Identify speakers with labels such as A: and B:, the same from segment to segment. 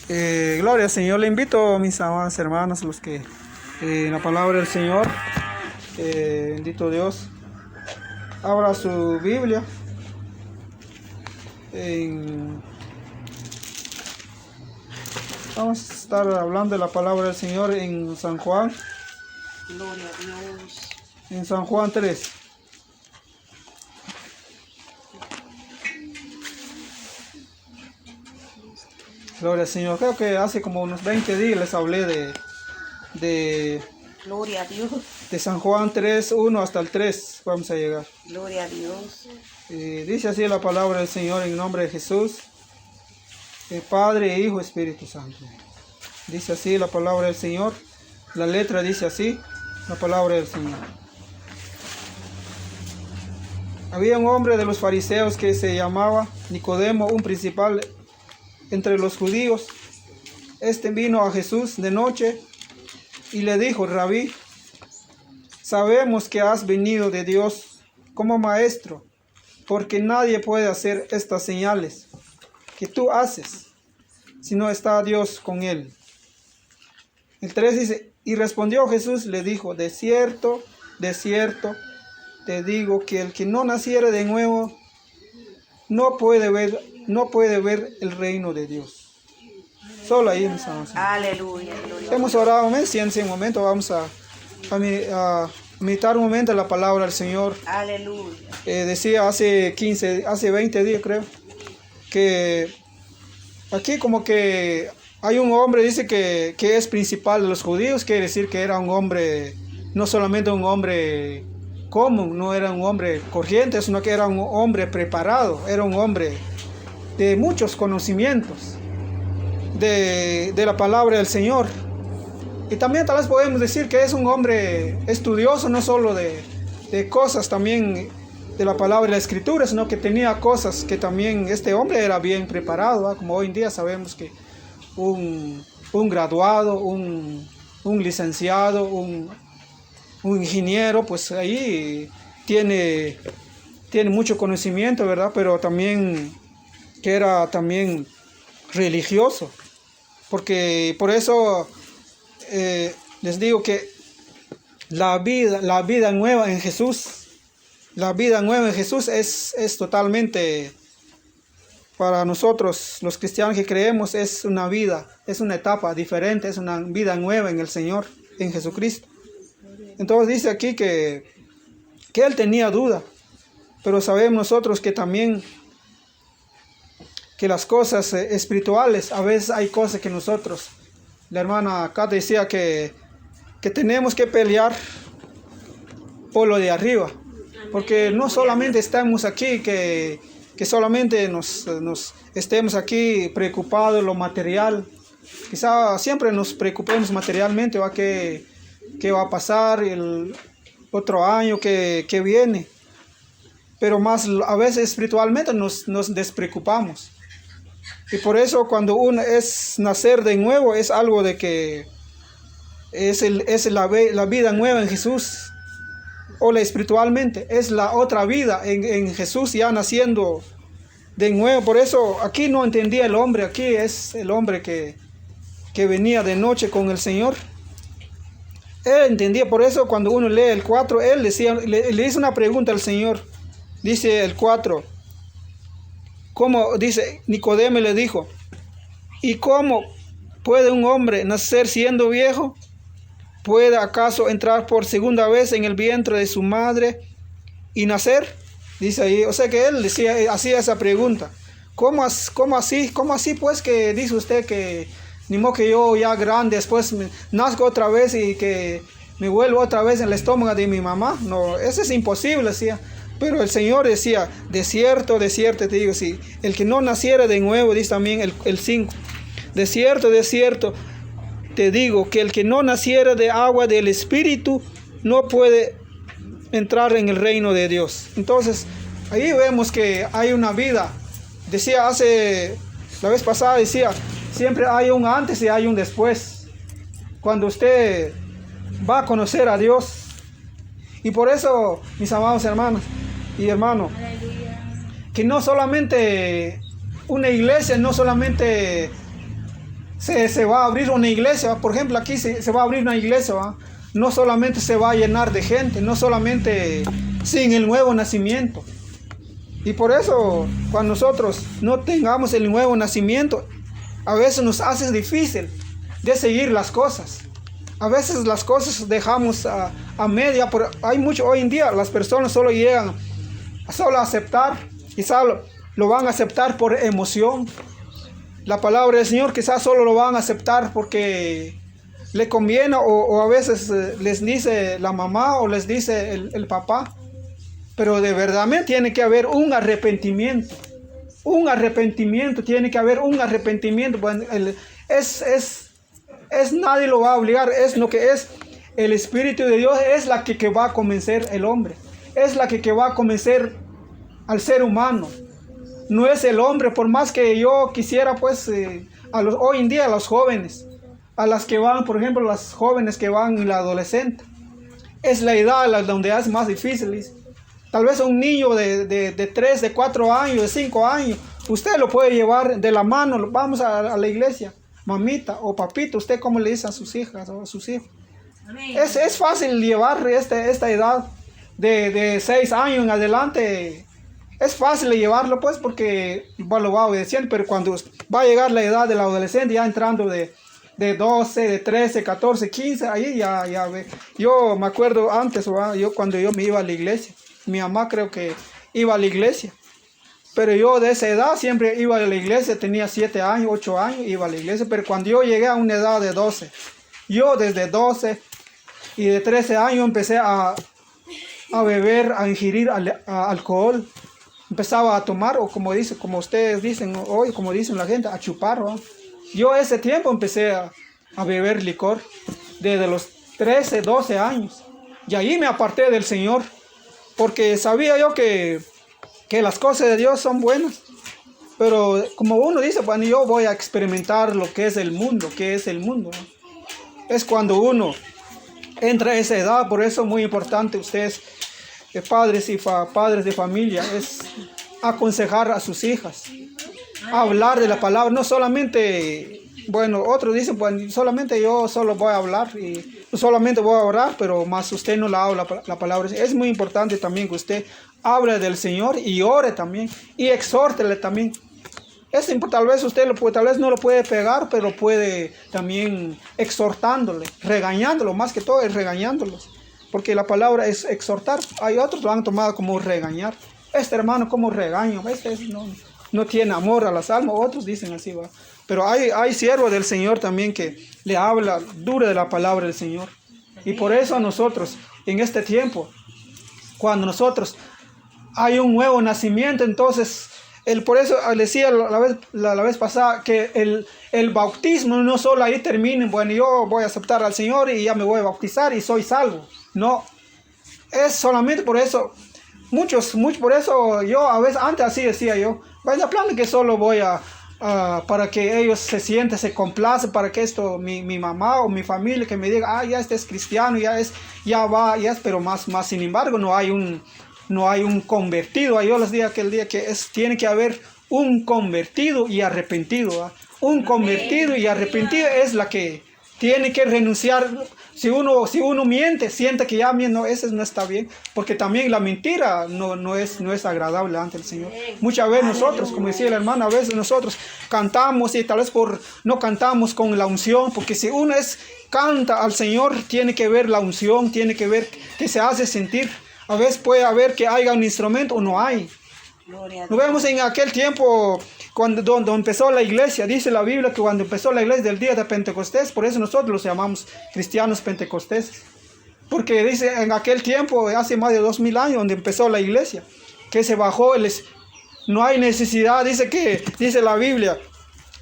A: Gloria al Señor. Le invito a mis amados hermanos, los que en la palabra del Señor, bendito Dios, abra su Biblia vamos a estar hablando de la palabra del Señor en San Juan.
B: Gloria a Dios.
A: En San Juan 3. Gloria al Señor. Creo que hace como unos 20 días les hablé de
B: Gloria a Dios.
A: de San Juan 3, 1 hasta el 3. Vamos a llegar.
B: Gloria a Dios.
A: Dice así la palabra del Señor en nombre de Jesús, Padre, Hijo, Espíritu Santo. Dice así la palabra del Señor. La letra dice así, la palabra del Señor. Había un hombre de los fariseos que se llamaba Nicodemo, un principal entre los judíos. Este vino a Jesús de noche y le dijo: Rabí, sabemos que has venido de Dios como maestro, porque nadie puede hacer estas señales que tú haces si no está Dios con él. El 3 dice: y respondió Jesús, le dijo: de cierto, te digo que el que no naciere de nuevo no puede ver el reino de Dios. Solo ahí, mis amados.
B: Aleluya. Gloria.
A: Hemos orado un momento, en ese momento vamos a meditar un momento la palabra del Señor.
B: Aleluya.
A: Decía hace 20 días creo, que aquí como que hay un hombre, dice que es principal de los judíos, quiere decir que era un hombre, no solamente un hombre común, no era un hombre corriente, sino que era un hombre preparado, era un hombre de muchos conocimientos de la palabra del Señor. Y también tal vez podemos decir que es un hombre estudioso, no solo de cosas también de la palabra de la escritura, sino que tenía cosas que también este hombre era bien preparado, ¿verdad? Como hoy en día sabemos que un graduado, un licenciado, un ingeniero, pues ahí tiene mucho conocimiento, ¿verdad? Pero también que era también religioso, porque por eso les digo que la vida nueva en Jesús es totalmente, para nosotros los cristianos que creemos, es una vida, es una etapa diferente, es una vida nueva en el Señor, en Jesucristo. Entonces dice aquí que él tenía duda, pero sabemos nosotros que también que las cosas espirituales, a veces hay cosas que nosotros, la hermana acá decía que tenemos que pelear por lo de arriba, porque no solamente estamos aquí, que solamente nos estemos aquí preocupados de lo material. Quizá siempre nos preocupemos materialmente, ¿va? ¿Qué va a pasar el otro año que viene? Pero más a veces espiritualmente nos despreocupamos. Y por eso cuando uno es nacer de nuevo, es algo de que es la vida nueva en Jesús. O la espiritualmente, es la otra vida en Jesús, ya naciendo de nuevo. Por eso aquí no entendía el hombre, aquí es el hombre que venía de noche con el Señor. Él entendía, por eso cuando uno lee el 4, él le hizo una pregunta al Señor. Dice el 4, ¿cómo? Dice, Nicodemo le dijo: ¿y cómo puede un hombre nacer siendo viejo? ¿Puede acaso entrar por segunda vez en el vientre de su madre y nacer? Dice ahí, o sea que él hacía esa pregunta. ¿Cómo así? ¿Cómo así pues que dice usted que ni modo que yo ya grande después nazco otra vez y que me vuelvo otra vez en el estómago de mi mamá? No, eso es imposible, decía. Pero el Señor decía: de cierto te digo, si el que no naciera de nuevo, dice también el 5, de cierto te digo que el que no naciera de agua del Espíritu no puede entrar en el reino de Dios. Entonces, ahí vemos que hay una vida. Decía la vez pasada, decía, siempre hay un antes y hay un después. Cuando usted va a conocer a Dios. Y por eso, mis amados hermanos y hermanos, que no solamente una iglesia, no solamente se va a abrir una iglesia, por ejemplo, aquí se va a abrir una iglesia, ¿va? No solamente se va a llenar de gente, no solamente sin el nuevo nacimiento. Y por eso, cuando nosotros no tengamos el nuevo nacimiento, a veces nos hace difícil de seguir las cosas. A veces las cosas dejamos a media. Hay mucho hoy en día, las personas solo llegan a aceptar, quizás lo van a aceptar por emoción. La palabra del Señor quizás solo lo van a aceptar porque le conviene, o a veces les dice la mamá o les dice el papá. Pero de verdad tiene que haber un arrepentimiento. Tiene que haber un arrepentimiento. Bueno, nadie lo va a obligar, es lo que es el Espíritu de Dios, es la que va a convencer el hombre, es la que va a convencer al ser humano. No es el hombre, por más que yo quisiera, pues, hoy en día a los jóvenes, a las que van, por ejemplo, las jóvenes que van en la adolescente, es la edad donde es más difícil. Tal vez un niño de 3, de 4 años, de 5 años, usted lo puede llevar de la mano, vamos a la iglesia, mamita o papito, usted cómo le dice a sus hijas o a sus hijos. Es fácil llevar esta edad de 6 años en adelante. Es fácil llevarlo, pues, porque lo va obedeciendo, pero cuando va a llegar la edad del adolescente, ya entrando de 12, de 13, 14, 15, ahí ya ve. Yo me acuerdo antes, cuando yo me iba a la iglesia, mi mamá creo que iba a la iglesia, pero yo de esa edad siempre iba a la iglesia, tenía 7 años, 8 años, iba a la iglesia, pero cuando yo llegué a una edad de 12, yo desde 12 y de 13 años empecé a beber, a ingerir alcohol. Empezaba a tomar, o como ustedes dicen hoy, como dicen la gente, a chupar, ¿no? Yo ese tiempo empecé a beber licor desde los 13, 12 años. Y ahí me aparté del Señor, porque sabía yo que las cosas de Dios son buenas. Pero como uno dice, bueno, yo voy a experimentar lo que es el mundo, ¿no? Es cuando uno entra a esa edad, por eso es muy importante ustedes, padres de familia, es aconsejar a sus hijas, hablar de la palabra, no solamente, bueno, otros dicen, bueno, solamente yo solo voy a hablar y solamente voy a orar, pero más usted no la habla la palabra. Es muy importante también que usted hable del Señor y ore también y exhórtele también. Tal vez usted tal vez no lo puede pegar, pero puede también exhortándole, regañándolo, más que todo es regañándolos. Porque la palabra es exhortar. Hay otros que lo han tomado como regañar. Este hermano como regaño. No tiene amor a las almas. Otros dicen así, ¿va? Pero hay siervos del Señor también que le habla duro de la palabra del Señor. Y por eso a nosotros, en este tiempo, cuando nosotros hay un nuevo nacimiento, entonces, por eso decía la vez pasada que el bautismo no solo ahí termina, bueno, yo voy a aceptar al Señor y ya me voy a bautizar y soy salvo. No, es solamente por eso, muchos por eso yo a veces, antes así decía yo, vaya plan que solo voy para que ellos se sienten, se complacen, para que mi mamá o mi familia que me diga, ya este es cristiano, pero más sin embargo no hay un convertido. Yo les digo aquel día que tiene que haber un convertido y arrepentido, ¿va? Un convertido y arrepentido es la que tiene que renunciar. Si uno miente, siente que ya no, eso no está bien, porque también la mentira no es agradable ante el Señor. Muchas veces nosotros, como decía la hermana, a veces nosotros cantamos y tal vez no cantamos con la unción, porque si uno canta al Señor, tiene que ver la unción, tiene que ver que se hace sentir. A veces puede haber que haya un instrumento o no hay. Nos vemos en aquel tiempo donde empezó la iglesia. Dice la Biblia que cuando empezó la iglesia del día de Pentecostés, por eso nosotros los llamamos cristianos pentecosteses. Porque dice en aquel tiempo, hace más de 2000 años, donde empezó la iglesia, que se bajó, no hay necesidad, dice la Biblia.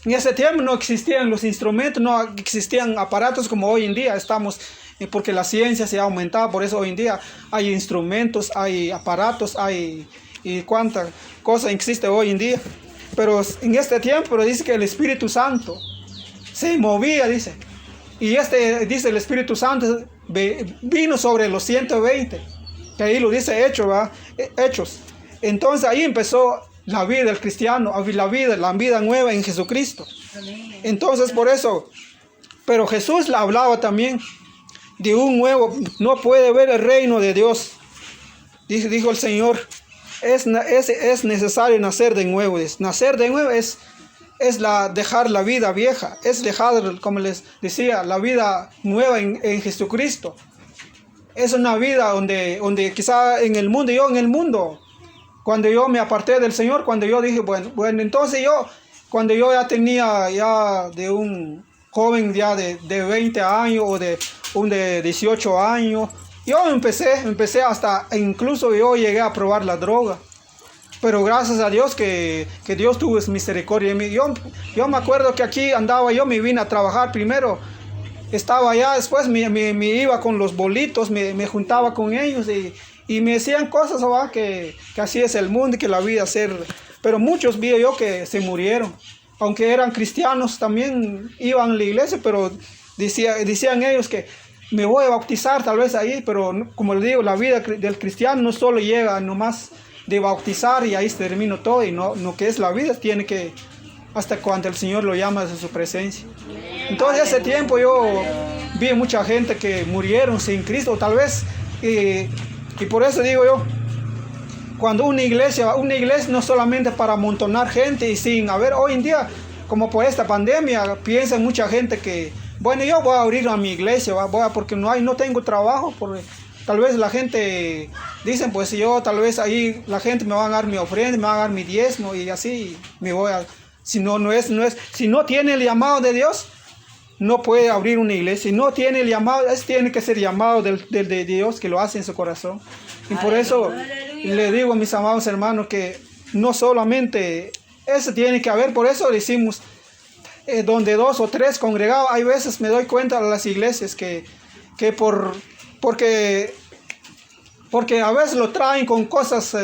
A: En ese tiempo no existían los instrumentos, no existían aparatos como hoy en día estamos, porque la ciencia se ha aumentado, por eso hoy en día hay instrumentos, hay aparatos, y cuánta cosa existe hoy en día. Pero en este tiempo dice que el Espíritu Santo se movía, dice. Y dice el Espíritu Santo vino sobre los 120. Que ahí lo dice Hechos. Entonces ahí empezó la vida del cristiano, la vida nueva en Jesucristo. Entonces por eso, pero Jesús le hablaba también de un nuevo, no puede ver el reino de Dios. Dijo el Señor, es necesario nacer de nuevo. Nacer de nuevo es dejar la vida vieja, es dejar, como les decía, la vida nueva en Jesucristo. Es una vida donde quizá en el mundo, cuando yo me aparté del Señor, cuando yo dije, bueno, entonces cuando yo ya tenía de un joven ya de 20 años o de 18 años, yo empecé hasta, incluso yo llegué a probar la droga. Pero gracias a Dios que Dios tuvo misericordia de mí. Yo me acuerdo que aquí andaba yo, me vine a trabajar primero. Estaba allá, después me iba con los bolitos, me juntaba con ellos y me decían cosas, ¿verdad? Que así es el mundo y que la vida Pero muchos vi yo que se murieron. Aunque eran cristianos, también iban a la iglesia, pero decían ellos que me voy a bautizar tal vez ahí. Pero como les digo, la vida del cristiano no solo llega nomás de bautizar y ahí se termina todo, y no que es la vida, tiene que hasta cuando el Señor lo llama desde su presencia. Entonces ese tiempo yo vi mucha gente que murieron sin Cristo, tal vez, y por eso digo yo, cuando una iglesia no solamente para amontonar gente y sin haber, hoy en día, como por esta pandemia, piensa mucha gente que, bueno, yo voy a abrir a mi iglesia, porque no tengo trabajo, porque tal vez la gente dicen, pues yo tal vez ahí la gente me va a dar mi ofrenda, me va a dar mi diezmo y así me voy a... Si no tiene el llamado de Dios, no puede abrir una iglesia. Si no tiene el llamado, tiene que ser llamado de Dios que lo hace en su corazón. Y por eso le digo a mis amados hermanos que no solamente eso tiene que haber, por eso decimos, donde 2 o 3 congregados, hay veces me doy cuenta de las iglesias porque a veces lo traen con cosas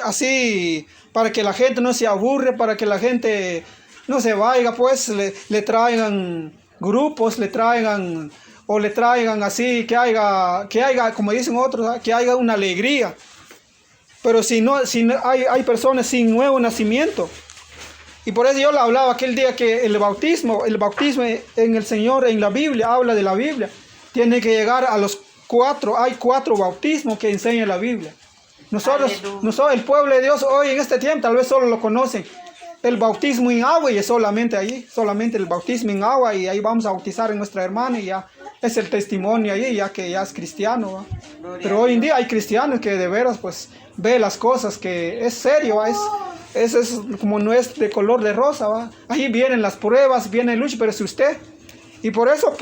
A: así para que la gente no se aburre, para que la gente no se vaya, pues le traigan grupos, le traigan así que haya, como dicen otros, que haya una alegría. Pero si hay personas sin nuevo nacimiento. Y por eso yo le hablaba aquel día que el bautismo en el Señor, en la Biblia, habla de la Biblia. Tiene que llegar a los 4, hay 4 bautismos que enseña la Biblia. Nosotros, el pueblo de Dios hoy en este tiempo tal vez solo lo conocen. El bautismo en agua y es solamente el bautismo en agua y ahí vamos a bautizar a nuestra hermana y ya es el testimonio ahí, ya que ya es cristiano, ¿va? Pero hoy en día hay cristianos que de veras pues ve las cosas que es serio, ¿va? Es como no es de color de rosa, ¿va? Ahí vienen las pruebas, viene el lucha, pero si usted... Y por eso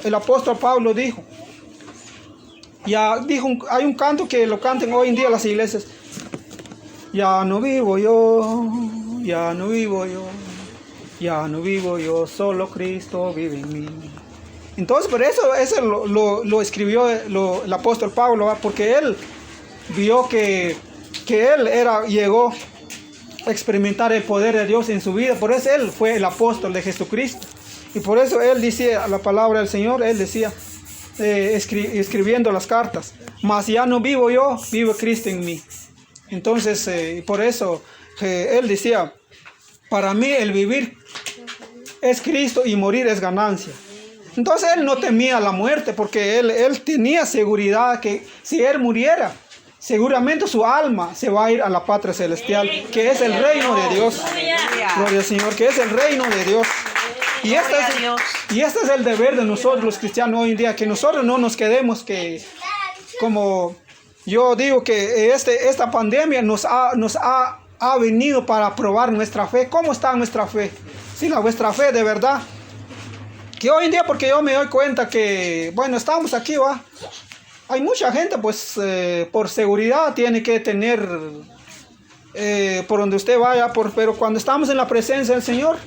A: el apóstol Pablo dijo, hay un canto que lo cantan hoy en día las iglesias. Ya no vivo yo, ya no vivo yo, ya no vivo yo, solo Cristo vive en mí. Entonces, por eso lo escribió el apóstol Pablo, ¿va? Porque él vio que él llegó a experimentar el poder de Dios en su vida. Por eso él fue el apóstol de Jesucristo. Y por eso él decía la palabra del Señor, él decía, escribiendo las cartas, mas ya no vivo yo, vive Cristo en mí. Entonces, por eso él decía, para mí el vivir es Cristo y morir es ganancia. Entonces él no temía la muerte porque él tenía seguridad que si él muriera, seguramente su alma se va a ir a la patria celestial, que es el reino de Dios. Gloria al Señor, que es el reino de Dios. Y este es el deber de nosotros los cristianos hoy en día, que nosotros no nos quedemos como yo digo que esta pandemia nos ha venido para probar nuestra fe. ¿Cómo está nuestra fe? Si vuestra fe de verdad, que hoy en día, porque yo me doy cuenta que, bueno, estamos aquí, ¿va? Hay mucha gente, pues, por seguridad tiene que tener, por donde usted vaya, pero cuando estamos en la presencia del Señor,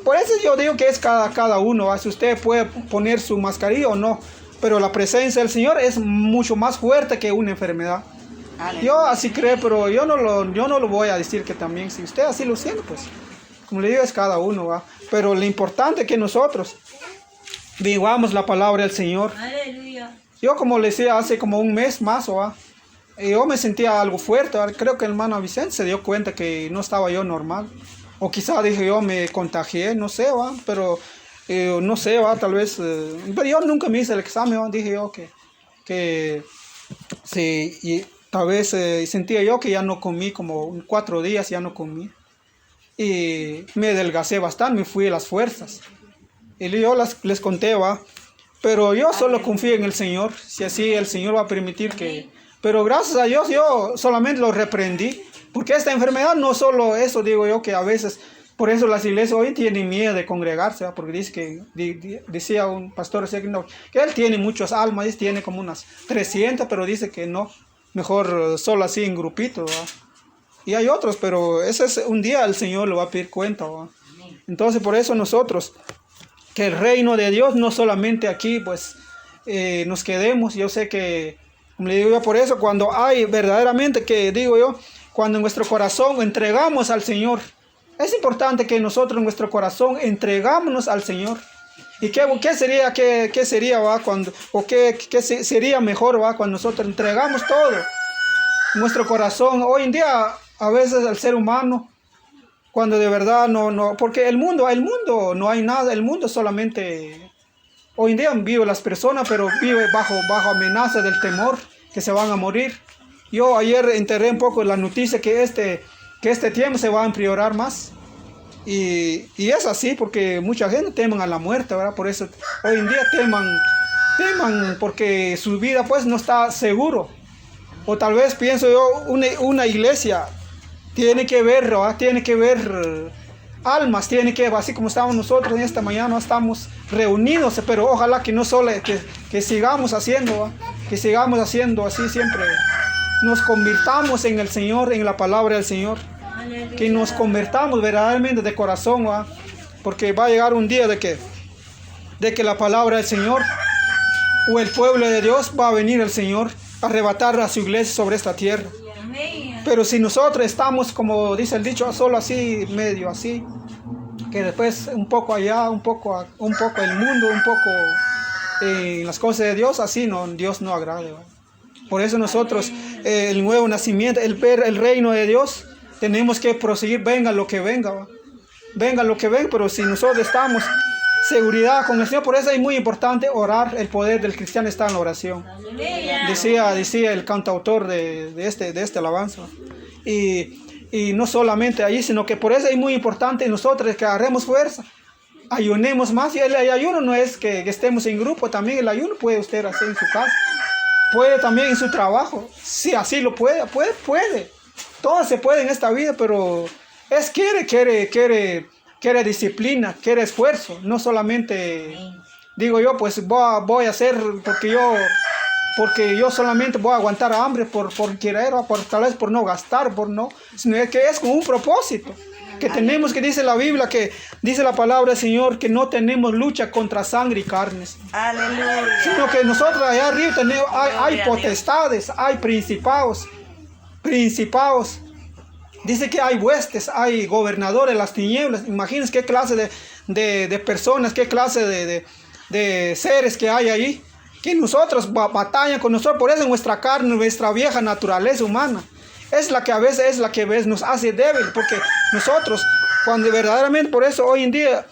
A: por eso yo digo que es cada uno, ¿va? Si usted puede poner su mascarilla o no, pero la presencia del Señor es mucho más fuerte que una enfermedad. Yo así creo, pero yo no lo voy a decir que también, si usted así lo siente, pues, como le digo, es cada uno, ¿va? Pero lo importante es que nosotros vivamos la palabra del Señor. Aleluya. Yo, como le decía, hace como un mes más, ¿va? Y yo me sentía algo fuerte. Creo que el hermano Vicente se dio cuenta que no estaba yo normal. O quizá dije yo me contagié, no sé, ¿va? Pero no sé, ¿va? Tal vez... pero yo nunca me hice el examen, ¿va? Dije yo que sí, y tal vez sentía yo que ya no comí, como 4 días ya no comí. Y me adelgacé bastante, me fui a las fuerzas. Y yo les conté, ¿va? Pero yo solo confío en el Señor, si así el Señor va a permitir que... Pero gracias a Dios yo solamente lo reprendí, porque esta enfermedad no solo eso, digo yo, que a veces, por eso las iglesias hoy tienen miedo de congregarse, ¿va? Porque dice que, decía un pastor que él tiene muchas almas, dice, tiene como unas 300, pero dice que no, mejor solo así en grupitos, ¿va? Y hay otros, pero ese es un día el Señor le va a pedir cuenta, ¿va? Entonces por eso nosotros, que el reino de Dios no solamente aquí, pues nos quedemos. Yo sé que, como le digo yo, por eso cuando hay verdaderamente, que digo yo, cuando en nuestro corazón entregamos al Señor, es importante que nosotros en nuestro corazón entregámonos al Señor. ¿Y qué sería, va, cuando, o qué sería mejor, va, cuando nosotros entregamos todo nuestro corazón? Hoy en día, a veces el ser humano, cuando de verdad no, porque el mundo no hay nada, el mundo solamente, hoy en día vive las personas, pero vive bajo amenaza del temor, que se van a morir. Yo ayer enteré un poco la noticia que este tiempo se va a empeorar más, y es así, porque mucha gente temen a la muerte, ¿verdad? Por eso hoy en día teman porque su vida pues no está seguro. O tal vez pienso yo, una iglesia tiene que ver, ¿verdad? Tiene que ver almas, tiene que, así como estamos nosotros en esta mañana, no estamos reunidos, pero ojalá que no solo que sigamos haciendo, ¿verdad? Que sigamos haciendo así siempre, nos convirtamos en el Señor, en la palabra del Señor, que nos convertamos verdaderamente de corazón, ¿verdad? Porque va a llegar un día de que la palabra del Señor o el pueblo de Dios va a venir el Señor a arrebatar a su iglesia sobre esta tierra. Pero si nosotros estamos, como dice el dicho, solo así, medio así, que después un poco allá, un poco el mundo, un poco las cosas de Dios, así no, Dios no agrade, ¿verdad? Por eso nosotros, el nuevo nacimiento, el ver el reino de Dios, tenemos que proseguir, venga lo que venga, ¿verdad? Venga lo que venga, pero si nosotros estamos seguridad con el Señor, por eso es muy importante orar. El poder del cristiano está en la oración. Decía el cantautor de este alabanza. Y no solamente ahí, sino que por eso es muy importante nosotros que agarremos fuerza, ayunemos más. Y el ayuno no es que estemos en grupo, también el ayuno puede usted hacer en su casa, puede también en su trabajo, si así lo puede. Todo se puede en esta vida, pero quiere disciplina, quiere esfuerzo, no solamente digo yo, pues voy a hacer porque yo solamente voy a aguantar hambre por querer, tal vez por no gastar, sino que es con un propósito, que tenemos, que dice la Biblia, que dice la palabra del Señor, que no tenemos lucha contra sangre y carnes.
B: Aleluya.
A: Sino que nosotros allá arriba hay potestades, hay principados. Dice que hay huestes, hay gobernadores, las tinieblas. Imagínense qué clase de personas, qué clase de seres que hay ahí, que nosotros batallan con nosotros. Por eso nuestra carne, nuestra vieja naturaleza humana, es la que a veces nos hace débil, porque nosotros, cuando verdaderamente, por eso hoy en día,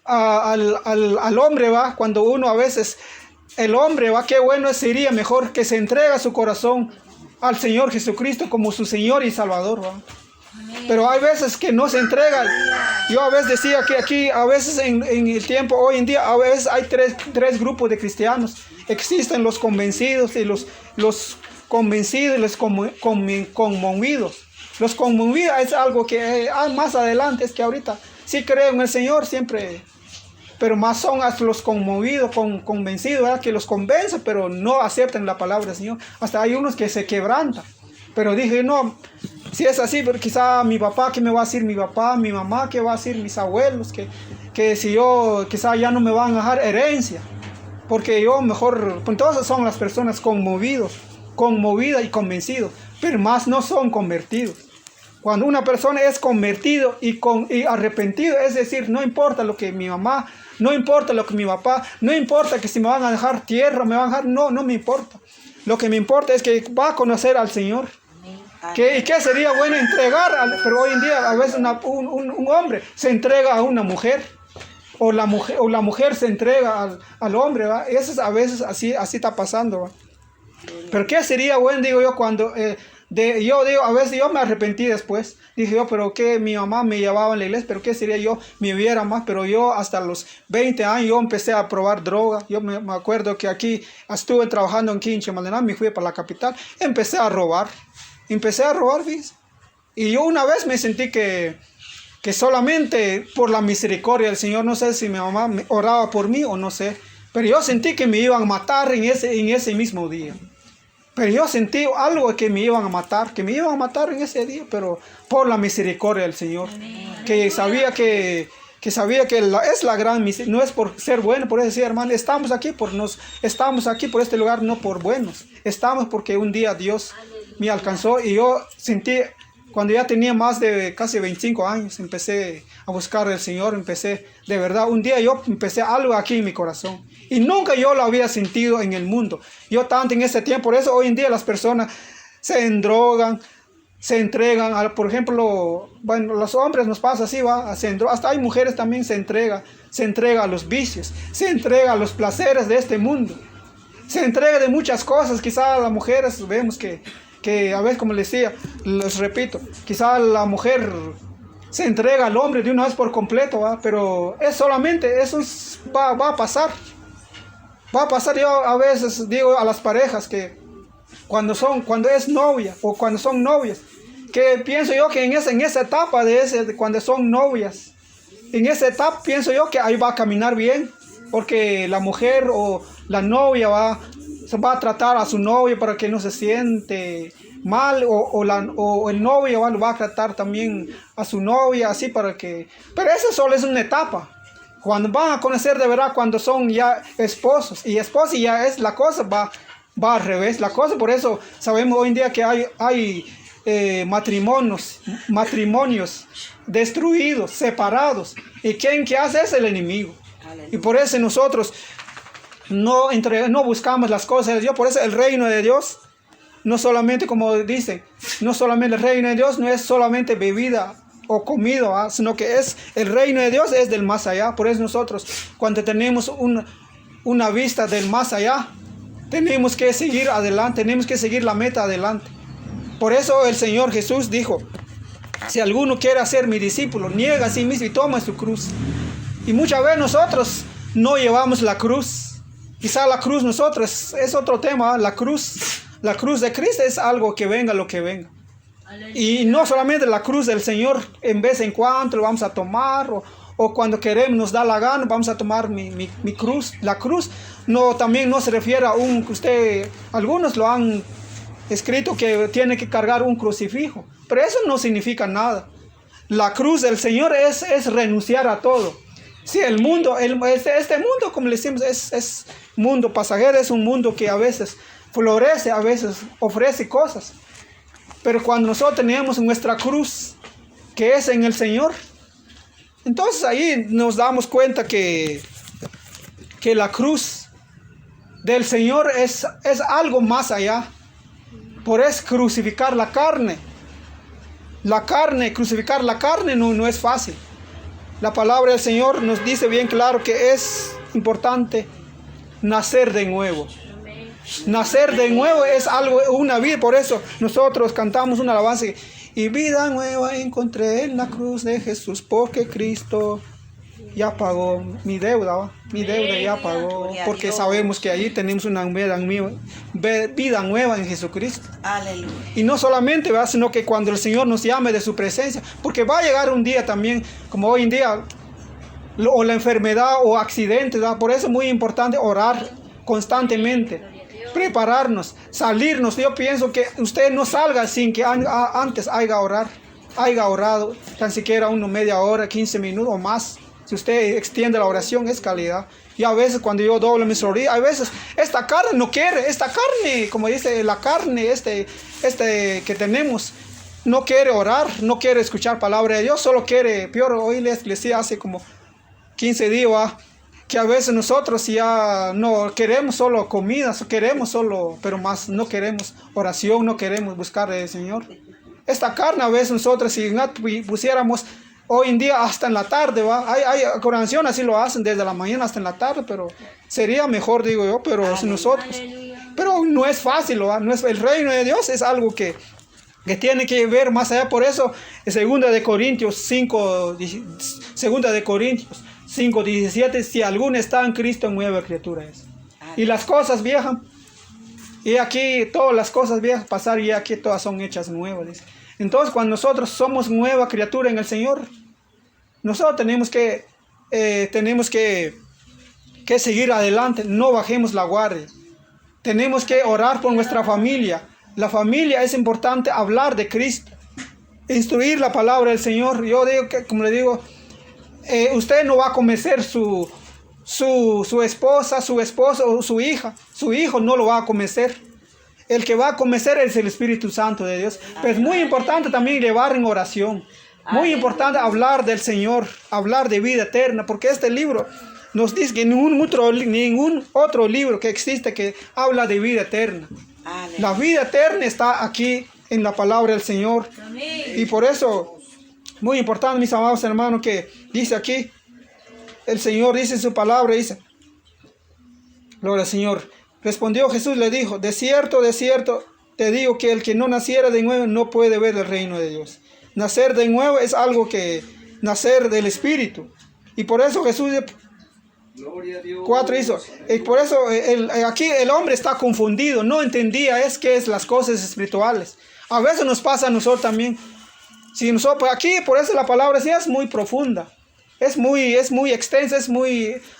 A: al hombre, va, cuando uno a veces, el hombre, va, qué bueno sería mejor que se entrega su corazón al Señor Jesucristo como su Señor y Salvador, ¿va? Pero hay veces que no se entregan. Yo a veces decía que aquí, a veces en el tiempo, hoy en día, a veces hay tres grupos de cristianos. Existen los convencidos y los convencidos y los conmovidos. Los conmovidos es algo que más adelante, es que ahorita sí creo en el Señor siempre, pero más son los conmovidos, convencidos, ¿verdad? Que los convencen, pero no aceptan la palabra del Señor. Hasta hay unos que se quebrantan. Pero dije, no, si es así, pero quizá mi papá, ¿qué me va a decir mi papá? Mi mamá, ¿qué va a decir mis abuelos? Que si yo, quizá ya no me van a dejar herencia. Porque yo mejor, pues todas son las personas conmovidas y convencidos, pero más no son convertidos. Cuando una persona es convertido y arrepentido, es decir, no importa lo que mi mamá, no importa lo que mi papá, no importa que si me van a dejar tierra, me van a dejar, no me importa. Lo que me importa es que va a conocer al Señor. ¿Y qué sería bueno entregar? Pero hoy en día a veces un hombre se entrega a una mujer. O la mujer se entrega al hombre, ¿va? Eso es, a veces así está pasando, ¿va? Pero qué sería bueno, digo yo, cuando yo digo, a veces yo me arrepentí después. Dije yo, pero que mi mamá me llevaba a la iglesia, pero qué sería yo, me hubiera más. Pero yo hasta los 20 años yo empecé a probar droga. Yo me acuerdo que aquí estuve trabajando en Quinche, Maldonado, me fui para la capital, empecé a robar, ¿ves? Y yo una vez me sentí que solamente por la misericordia del Señor, no sé si mi mamá oraba por mí o no sé, pero yo sentí que me iban a matar en ese mismo día. Pero yo sentí algo que me iban a matar en ese día, pero por la misericordia del Señor. Que sabía que es la gran misericordia, no es por ser bueno, por eso decía, hermano, estamos aquí por este lugar no por buenos, estamos porque un día Dios me alcanzó y yo sentí. Cuando ya tenía más de casi 25 años, empecé a buscar al Señor, de verdad, un día yo empecé algo aquí en mi corazón. Y nunca yo lo había sentido en el mundo. Yo tanto en ese tiempo, por eso hoy en día las personas se endrogan, se entregan, por ejemplo, bueno, los hombres nos pasa así, va, hasta hay mujeres también se entrega a los vicios, se entrega a los placeres de este mundo, se entrega de muchas cosas. Quizás las mujeres vemos que a veces, como les decía, les repito, quizá la mujer se entrega al hombre de una vez por completo, ¿va? Pero es solamente, va a pasar. Va a pasar. Yo a veces digo a las parejas que cuando es novia o cuando son novias, que pienso yo que en esa etapa cuando son novias, en esa etapa pienso yo que ahí va a caminar bien, porque la mujer o la novia va a tratar a su novio para que no se siente mal, o el novio va a tratar también a su novia así para que. Pero eso solo es una etapa. Cuando van a conocer de verdad, cuando son ya esposos y esposas, ya es la cosa va al revés. La cosa, por eso sabemos hoy en día que hay matrimonios destruidos, separados, y quien que hace es el enemigo. Aleluya. Y por eso nosotros no buscamos las cosas de Dios. Por eso el reino de Dios, no solamente, como dicen, no solamente el reino de Dios no es solamente bebida o comida, sino que el reino de Dios es del más allá. Por eso nosotros, cuando tenemos una vista del más allá, tenemos que seguir adelante, tenemos que seguir la meta adelante. Por eso el Señor Jesús dijo, si alguno quiere ser mi discípulo, niega a sí mismo y toma su cruz. Y muchas veces nosotros no llevamos la cruz. Quizá la cruz nosotros es otro tema. La cruz de Cristo es algo que venga lo que venga. Y no solamente la cruz del Señor, en vez en cuando lo vamos a tomar, o cuando queremos, nos da la gana, vamos a tomar mi cruz. La cruz también no se refiere a algunos lo han escrito que tiene que cargar un crucifijo, pero eso no significa nada. La cruz del Señor es renunciar a todo. Sí, el mundo, este mundo, como le decimos, es mundo pasajero, es un mundo que a veces florece, a veces ofrece cosas. Pero cuando nosotros tenemos nuestra cruz, que es en el Señor, entonces ahí nos damos cuenta que la cruz del Señor es algo más allá. Por eso crucificar la carne. Crucificar la carne no es fácil. La palabra del Señor nos dice bien claro que es importante nacer de nuevo. Nacer de nuevo es una vida. Por eso nosotros cantamos una alabanza. Y vida nueva encontré en la cruz de Jesús, porque Cristo ya pagó mi deuda. Mi deuda ya pagó, porque sabemos que allí tenemos una vida nueva en Jesucristo.
B: Aleluya. Y
A: no solamente, ¿verdad?, sino que cuando el Señor nos llame de su presencia, porque va a llegar un día también, como hoy en día, o la enfermedad o accidentes, ¿verdad? Por eso es muy importante orar constantemente, prepararnos, salirnos. Yo pienso que usted no salga sin que antes haya orado, tan siquiera media hora, 15 minutos o más. Si usted extiende la oración, es calidad. Y a veces cuando yo doblo mis rodillas, a veces esta carne no quiere, como dice la carne, que tenemos, no quiere orar, no quiere escuchar palabra de Dios, solo quiere, peor, hoy les decía hace como 15 días, que a veces nosotros ya no queremos solo comida, queremos solo, pero más no queremos oración, no queremos buscar al Señor. Esta carne a veces nosotros si pusiéramos hoy en día hasta en la tarde, ¿va? Hay oración, así lo hacen desde la mañana hasta en la tarde, pero sería mejor, digo yo, pero si nosotros, pero no es fácil, ¿va? No es, el reino de Dios es algo que tiene que ver más allá. Por eso, en 2 de Corintios 5:17, si alguno está en Cristo, nueva criatura es. Y las cosas viejas, y aquí todas las cosas viejas pasar, y aquí todas son hechas nuevas, dice. Entonces, cuando nosotros somos nueva criatura en el Señor, nosotros tenemos que seguir adelante, no bajemos la guardia. Tenemos que orar por nuestra familia. La familia es importante, hablar de Cristo, instruir la palabra del Señor. Yo digo que, como le digo, usted no va a convencer su esposa, su esposo o su hija. Su hijo no lo va a convencer. El que va a convencer es el Espíritu Santo de Dios. Pero es muy importante también llevar en oración. Muy importante hablar del Señor, hablar de vida eterna, porque este libro nos dice que ningún otro libro que existe que habla de vida eterna. La vida eterna está aquí en la palabra del Señor. Y por eso, muy importante, mis amados hermanos, que dice aquí, el Señor dice en su palabra, dice, gloria al Señor. Respondió Jesús, le dijo, de cierto, te digo que el que no naciera de nuevo no puede ver el reino de Dios. Nacer de nuevo es algo que nacer del Espíritu. Y por eso Jesús 4 hizo. Y por eso aquí el hombre está confundido, no entendía qué es las cosas espirituales. A veces nos pasa a nosotros también. Si nosotros, pues aquí, por eso la palabra sí es muy profunda. Es muy extensa,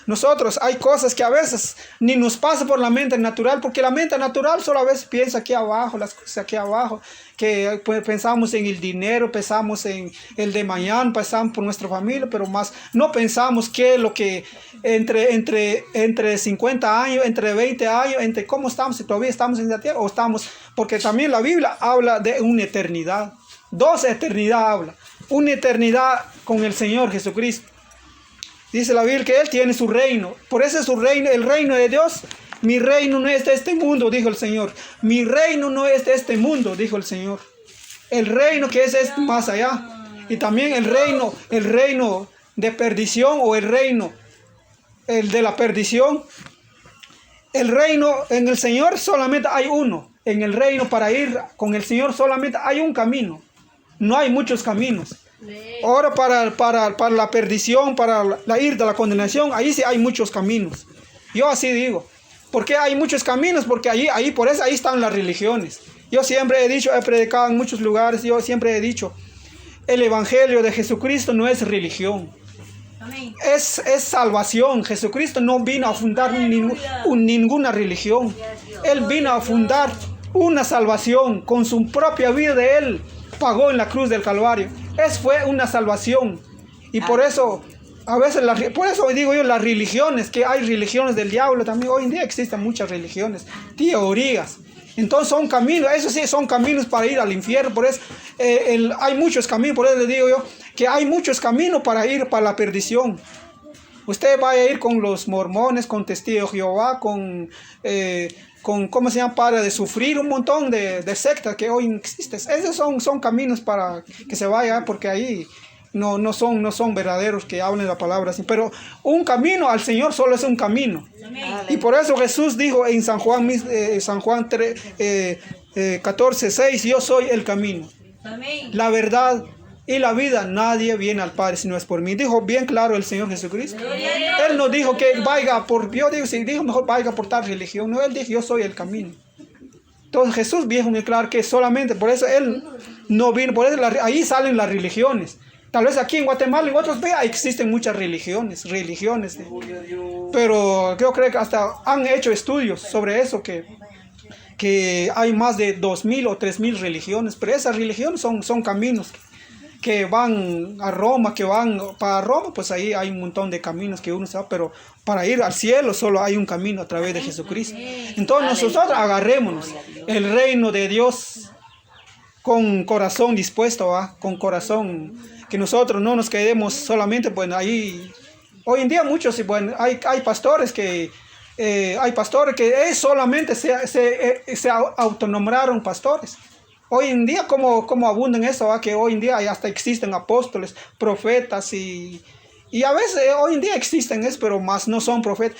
A: nosotros hay cosas que a veces ni nos pasa por la mente natural, porque la mente natural solo a veces piensa aquí abajo, las cosas aquí abajo, que pues, pensamos en el dinero, pensamos en el de mañana, pensamos por nuestra familia, pero más no pensamos que lo que entre 50 años, entre 20 años, entre cómo estamos, si todavía estamos en la tierra o estamos, porque también la Biblia habla de una eternidad, 2 eternidades habla. Una eternidad con el Señor Jesucristo. Dice la Biblia que Él tiene su reino. Por eso es su reino, el reino de Dios. Mi reino no es de este mundo, dijo el Señor. Mi reino no es de este mundo, dijo el Señor. El reino que es más allá. Y también el reino de perdición o el reino de la perdición. El reino en el Señor solamente hay uno. En el reino para ir con el Señor solamente hay un camino. No hay muchos caminos. Ahora para la perdición, para la ir de la condenación, ahí sí hay muchos caminos. Yo así digo. ¿Por qué hay muchos caminos? Porque por eso ahí están las religiones. Yo siempre he dicho, he predicado en muchos lugares, yo siempre he dicho, el Evangelio de Jesucristo no es religión. Es salvación. Jesucristo no vino a fundar ninguna religión. Él vino a fundar una salvación con su propia vida de Él. Pagó en la cruz del Calvario. Fue una salvación. Y por eso, a veces, por eso digo yo, las religiones, que hay religiones del diablo también. Hoy en día existen muchas religiones, teorías. Entonces son caminos, eso sí, son caminos para ir al infierno. Por eso hay muchos caminos, por eso le digo yo, que hay muchos caminos para ir para la perdición. Usted va a ir con los mormones, con testigos de Jehová, con ¿cómo se llama? Para de sufrir un montón de sectas que hoy existen. Esos son caminos para que se vaya, porque ahí no son verdaderos que hablen la palabra así. Pero un camino al Señor solo es un camino. Y por eso Jesús dijo en San Juan 14:6, yo soy el camino, la verdad y la vida. Nadie viene al Padre si no es por mí. Dijo bien claro el Señor Jesucristo. Él no dijo que vaya por, yo digo, si dijo mejor vaya por tal religión. No, Él dijo yo soy el camino. Entonces Jesús dijo muy claro que solamente, por eso Él no vino, por eso ahí salen las religiones. Tal vez aquí en Guatemala, en otros veas, existen muchas religiones. Pero yo creo que hasta han hecho estudios sobre eso, que hay más de 2,000 o 3,000 religiones. Pero esas religiones son caminos que van a Roma, que van para Roma, pues ahí hay un montón de caminos que uno sabe, pero para ir al cielo solo hay un camino a través de Jesucristo. Entonces nosotros agarrémonos el reino de Dios con corazón dispuesto, con corazón, que nosotros no nos quedemos solamente pues ahí Hoy en día muchos, bueno, hay pastores que ellos solamente se autonombraron pastores. Hoy en día, como abundan eso, ¿va? Que hoy en día hasta existen apóstoles, profetas y a veces hoy en día existen eso, pero más no son profetas.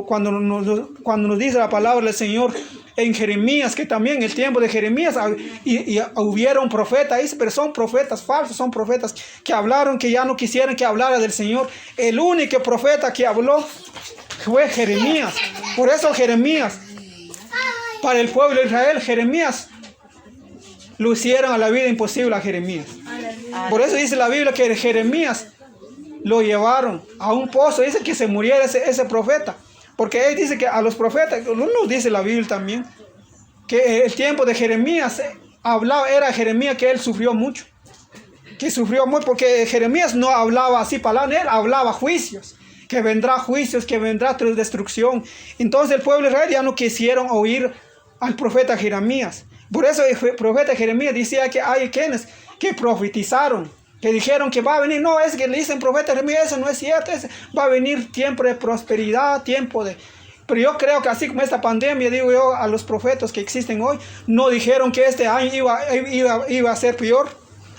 A: Cuando nos dice la palabra del Señor en Jeremías, que también en el tiempo de Jeremías y hubieron profetas, pero son profetas falsos, son profetas que hablaron, que ya no quisieran que hablara del Señor. El único profeta que habló fue Jeremías. Por eso Jeremías, para el pueblo de Israel, Jeremías lo hicieron a la vida imposible a Jeremías. Por eso dice la Biblia que Jeremías lo llevaron a un pozo, dice que se muriera ese profeta, porque él dice que a los profetas, nos dice la Biblia también, que el tiempo de Jeremías era Jeremías que él sufrió mucho, porque Jeremías no hablaba así palabras, él hablaba juicios, que vendrá destrucción. Entonces el pueblo de Israel ya no quisieron oír al profeta Jeremías. Por eso el profeta Jeremías decía que hay quienes que profetizaron, que dijeron que va a venir, no, es que le dicen profeta Jeremías, eso no es cierto, va a venir tiempo de prosperidad, pero yo creo que así como esta pandemia, digo yo, a los profetas que existen hoy, no dijeron que este año iba a ser peor.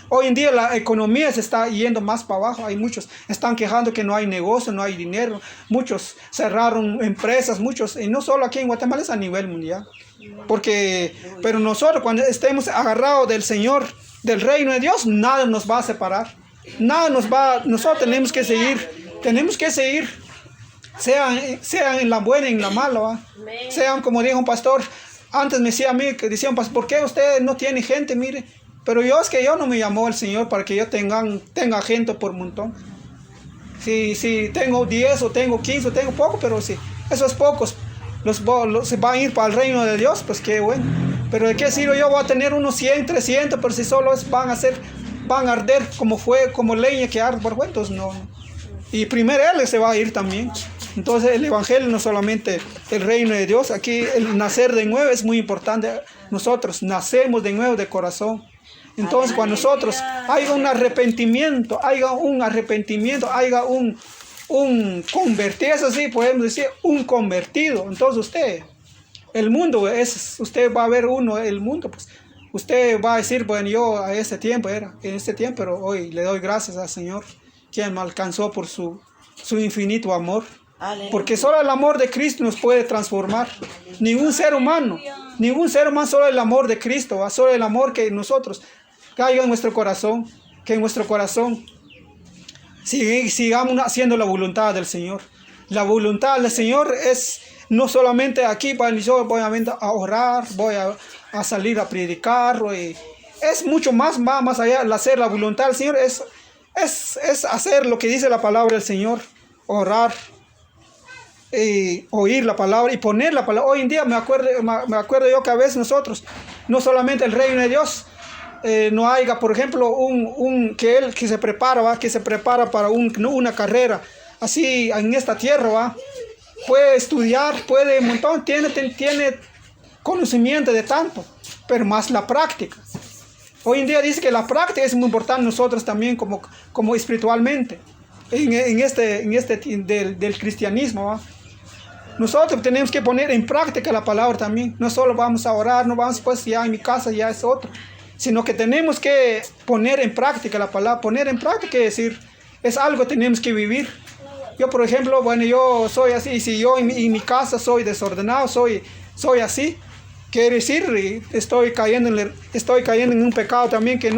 A: Hoy en día la economía se está yendo más para abajo, hay muchos están quejando que no hay negocio, no hay dinero, muchos cerraron empresas, y no solo aquí en Guatemala, es a nivel mundial. Pero nosotros cuando estemos agarrados del Señor, del reino de Dios, nada nos va a separar. Nosotros tenemos que seguir, sean en la buena y en la mala, ¿va? Sean como dijo un pastor, antes me decía a mí, que decía un pastor, ¿por qué usted no tiene gente? Mire, pero yo no me llamó el Señor para que yo tenga gente por montón. Si tengo 10 o tengo 15 o tengo poco, pero si esos pocos se van a ir para el reino de Dios, pues qué bueno. Pero ¿de qué sirve? Yo voy a tener unos 100, 300, pero si solo van a arder como leña que arde por fuera, entonces no. Y primero Él se va a ir también. Entonces el Evangelio no solamente el reino de Dios, aquí el nacer de nuevo es muy importante. Nosotros nacemos de nuevo de corazón. Entonces cuando nosotros haya un arrepentimiento, haya un convertido, eso sí, podemos decir, un convertido. Entonces usted va a ver el mundo, pues usted va a decir, bueno, yo en este tiempo, pero hoy le doy gracias al Señor, quien me alcanzó por su infinito amor. Aleluya. Porque solo el amor de Cristo nos puede transformar. Ningún ser humano, solo el amor de Cristo, ¿va? Solo el amor que nosotros caiga en nuestro corazón, que en nuestro corazón sigamos haciendo la voluntad del Señor. La voluntad del Señor es no solamente aquí, yo voy a orar, voy a salir a predicar, es mucho más allá. El hacer la voluntad del Señor es hacer lo que dice la palabra del Señor, orar, oír la palabra y poner la palabra. Hoy en día me acuerdo yo que a veces nosotros, no solamente el reino de Dios, no haya, por ejemplo, que se prepara para una carrera, así en esta tierra, ¿va? Puede estudiar, puede un montón, tiene conocimiento de tanto, pero más la práctica. Hoy en día dice que la práctica es muy importante nosotros también como espiritualmente, en este del cristianismo, ¿va? Nosotros tenemos que poner en práctica la palabra también. No solo vamos a orar, no vamos pues ya en mi casa ya es otro, sino que tenemos que poner en práctica la palabra. Poner en práctica es decir, es algo que tenemos que vivir. Yo, por ejemplo, bueno, yo soy así, si yo en mi casa soy desordenado, soy así, quiere decir, estoy cayendo en un pecado también que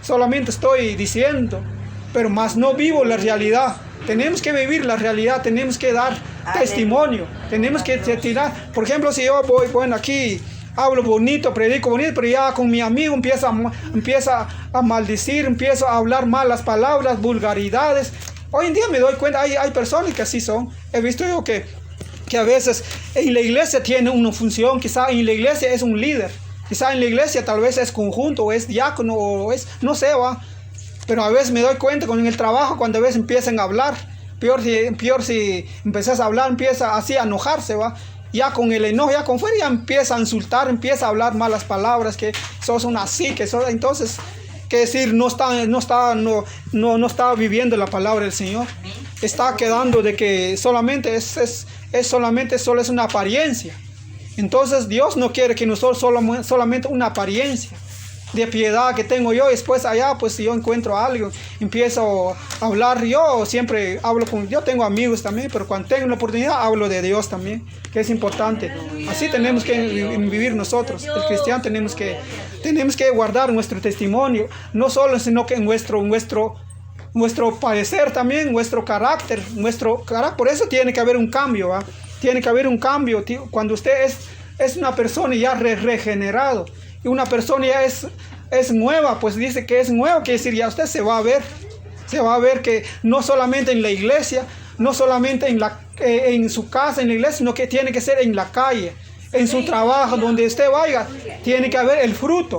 A: solamente estoy diciendo, pero más no vivo la realidad. Tenemos que vivir la realidad, tenemos que dar testimonio, tenemos que tirar. Por ejemplo, si yo voy, bueno, aquí hablo bonito, predico bonito, pero ya con mi amigo empieza a maldecir, empiezo a hablar malas palabras, vulgaridades. Hoy en día me doy cuenta, hay personas que así son. He visto yo que a veces en la iglesia tiene una función, quizá en la iglesia es un líder, quizá en la iglesia tal vez es conjunto, o es diácono, o es, no sé, va. Pero a veces me doy cuenta con el trabajo, cuando a veces empiezan a hablar, peor si empiezas a hablar, empieza así a enojarse, va. Ya con el enojo, ya con fuera, ya empieza a insultar, empieza a hablar malas palabras, que sos una así, que sos. Entonces, que decir, no está viviendo la palabra del Señor. Está quedando de que solamente solo es una apariencia. Entonces Dios no quiere que nosotros solamente una apariencia de piedad que tengo yo. Después allá, pues si yo encuentro a alguien, empiezo a hablar. Yo siempre hablo yo tengo amigos también, pero cuando tengo la oportunidad hablo de Dios también, que es importante. Así tenemos que vivir nosotros. El cristiano tenemos que guardar nuestro testimonio, no solo, sino que en nuestro parecer también, nuestro carácter. Por eso tiene que haber un cambio, ¿va? Tiene que haber un cambio. Cuando usted es una persona ya regenerado, y una persona ya es nueva, pues dice que es nuevo, quiere decir, ya usted se va a ver que no solamente en la iglesia, no solamente en su casa, en la iglesia, sino que tiene que ser en la calle, en su trabajo, donde usted vaya, tiene que haber el fruto.